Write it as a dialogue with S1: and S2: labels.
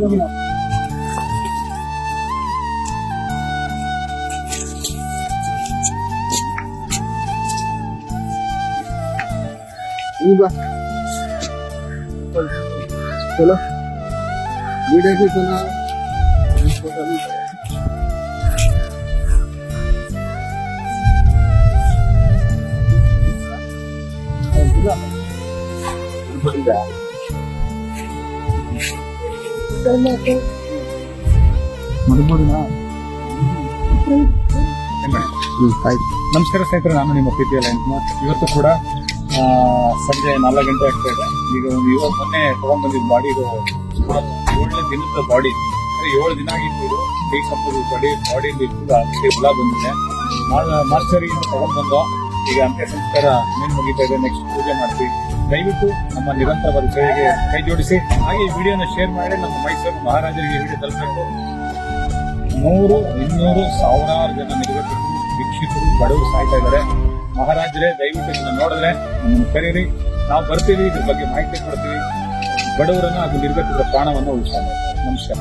S1: चलो वीडियो की सुना
S2: ನಮಸ್ಕಾರ ಸ್ನೇಹಿತರೆ, ನಾನು ನಿಮ್ಮ ಪ್ರೀತಿಯ ಲೈನ್ಸ್. ಇವತ್ತು ಕೂಡ ಸಂಜೆ 4 ಗಂಟೆ ಆಗ್ತಾ ಇದೆ. ಈಗ ಇವಾಗ ಮೊನ್ನೆ ತಗೊಂಡ್ ಬಂದಿದ್ದು ಬಾಡಿ, ಇದು 7ನೇ ದಿನದ ಬಾಡಿ, 7 ದಿನ ಆಗಿತ್ತು. ಇದು ಡೀಕಂಪೋಸ್ ಬಾಡಿ ಹುಳ ಬಂದಿದೆ. ಮಾರ್ಚರಿಯಿಂದ ತಗೊಂಡ್ ಬಂದು ಈಗ ಅಂತ್ಯ ಸಂಸ್ಕಾರ ಇನ್ನೇನು ಮುಗಿತಾ ಇದೆ. ನೆಕ್ಸ್ಟ್ ಪೂಜೆ ಮಾಡ್ತೀವಿ. ದಯವಿಟ್ಟು ನಮ್ಮ ನಿರಂತರವಾದ ಸೇವೆಗೆ ಕೈ ಜೋಡಿಸಿ, ಹಾಗೆ ಈ ವಿಡಿಯೋನ ಶೇರ್ ಮಾಡಿ ನಮ್ಮ ಮೈಸೂರು ಮಹಾರಾಜರಿಗೆ ವಿಡಿಯೋ ತಲುಪಬೇಕು. 100, 200 ಸಾವಿರಾರು ಜನ ನಿರ್ಗತಿಕರು, ಭಿಕ್ಷುಕರು, ಬಡವರು ಸಾಯ್ತಾ ಇದ್ದಾರೆ. ಮಹಾರಾಜರೇ, ದಯವಿಟ್ಟು ಇದನ್ನ ನೋಡಿದ್ರೆ ನಮ್ಮನ್ನು ಕರೀರಿ, ನಾವು ಬರ್ತೀವಿ, ಇದ್ರ ಬಗ್ಗೆ ಮಾಹಿತಿ ಕೊಡ್ತೀವಿ. ಬಡವರನ್ನ ಹಾಗೂ ನಿರ್ಗತಿಕ ಪ್ರಾಣವನ್ನು ಉಳಿಸೋಣ. ನಮಸ್ಕಾರ.